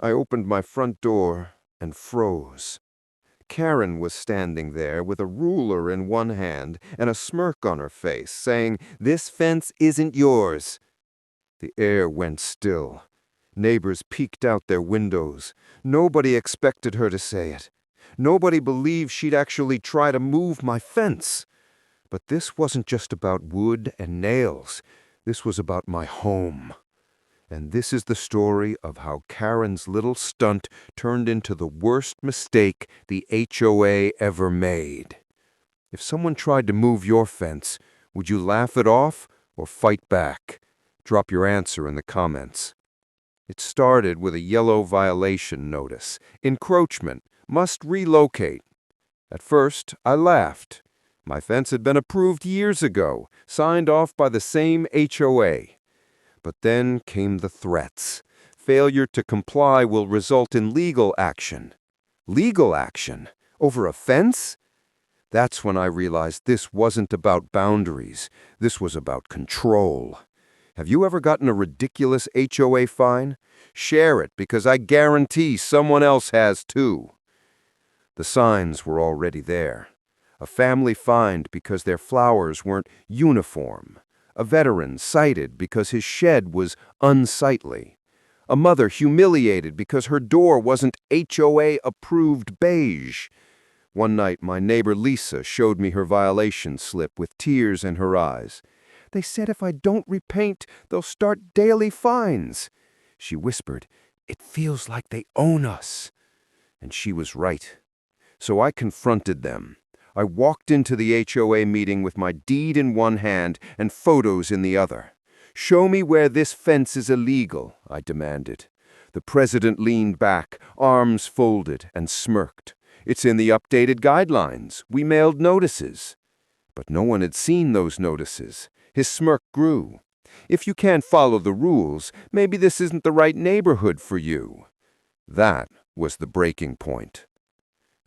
I opened my front door and froze. Karen was standing there with a ruler in one hand and a smirk on her face, saying, "This fence isn't yours." The air went still. Neighbors peeked out their windows. Nobody expected her to say it. Nobody believed she'd actually try to move my fence. But this wasn't just about wood and nails. This was about my home. And this is the story of how Karen's little stunt turned into the worst mistake the HOA ever made. If someone tried to move your fence, would you laugh it off or fight back? Drop your answer in the comments. It started with a yellow violation notice. Encroachment. Must relocate. At first, I laughed. My fence had been approved years ago, signed off by the same HOA. But then came the threats. Failure to comply will result in legal action. Legal action? Over a fence? That's when I realized this wasn't about boundaries. This was about control. Have you ever gotten a ridiculous HOA fine? Share it, because I guarantee someone else has too. The signs were already there. A family fined because their flowers weren't uniform. A veteran cited because his shed was unsightly. A mother humiliated because her door wasn't HOA-approved beige. One night, my neighbor Lisa showed me her violation slip with tears in her eyes. "They said if I don't repaint, they'll start daily fines." She whispered, "It feels like they own us." And she was right. So I confronted them. I walked into the HOA meeting with my deed in one hand and photos in the other. "Show me where this fence is illegal," I demanded. The president leaned back, arms folded, and smirked. "It's in the updated guidelines. We mailed notices." But no one had seen those notices. His smirk grew. "If you can't follow the rules, maybe this isn't the right neighborhood for you." That was the breaking point.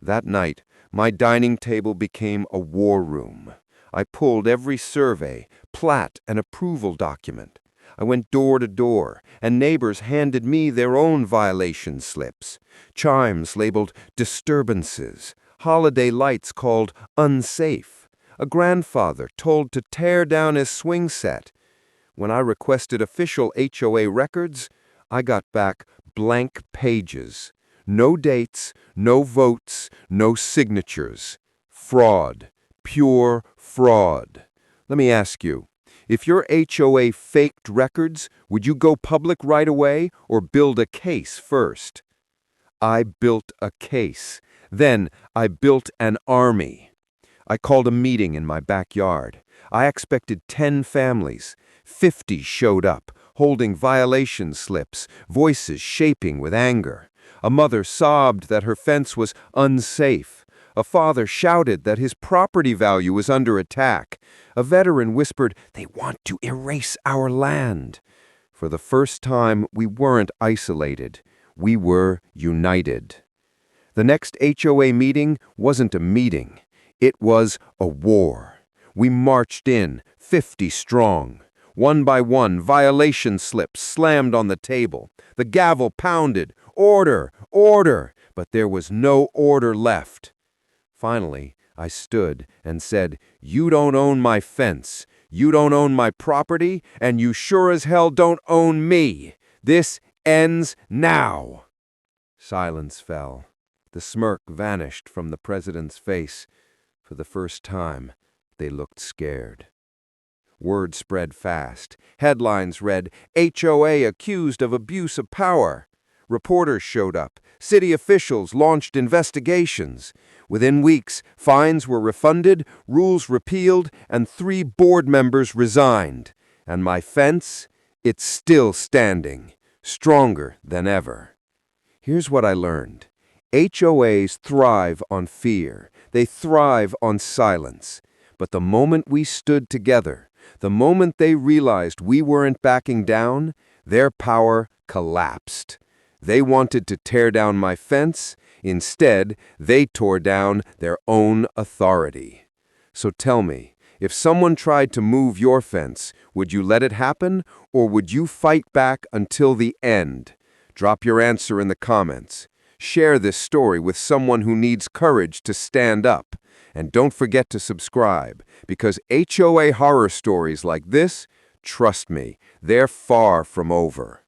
That night, my dining table became a war room. I pulled every survey, plat, and approval document. I went door to door, and neighbors handed me their own violation slips. Chimes labeled disturbances, holiday lights called unsafe, a grandfather told to tear down his swing set. When I requested official HOA records, I got back blank pages. No dates, no votes, no signatures. Fraud. Pure fraud. Let me ask you, if your HOA faked records, would you go public right away or build a case first? I built a case. Then I built an army. I called a meeting in my backyard. I expected 10 families. 50 showed up, holding violation slips, voices shaping with anger. A mother sobbed that her fence was unsafe. A father shouted that his property value was under attack. A veteran whispered, "They want to erase our land." For the first time, we weren't isolated. We were united. The next HOA meeting wasn't a meeting. It was a war. We marched in, 50 strong. One by one, violation slips slammed on the table. The gavel pounded. Order! Order! But there was no order left. Finally, I stood and said, "You don't own my fence. You don't own my property, and you sure as hell don't own me. This ends now." Silence fell. The smirk vanished from the president's face. For the first time, they looked scared. Word spread fast. Headlines read, "HOA accused of abuse of power." Reporters showed up. City officials launched investigations. Within weeks, fines were refunded, rules repealed, and 3 board members resigned. And my fence? It's still standing, stronger than ever. Here's what I learned. HOAs thrive on fear. They thrive on silence. But the moment we stood together, the moment they realized we weren't backing down, their power collapsed. They wanted to tear down my fence. Instead, they tore down their own authority. So tell me, if someone tried to move your fence, would you let it happen, or would you fight back until the end? Drop your answer in the comments. Share this story with someone who needs courage to stand up. And don't forget to subscribe, because HOA horror stories like this, trust me, they're far from over.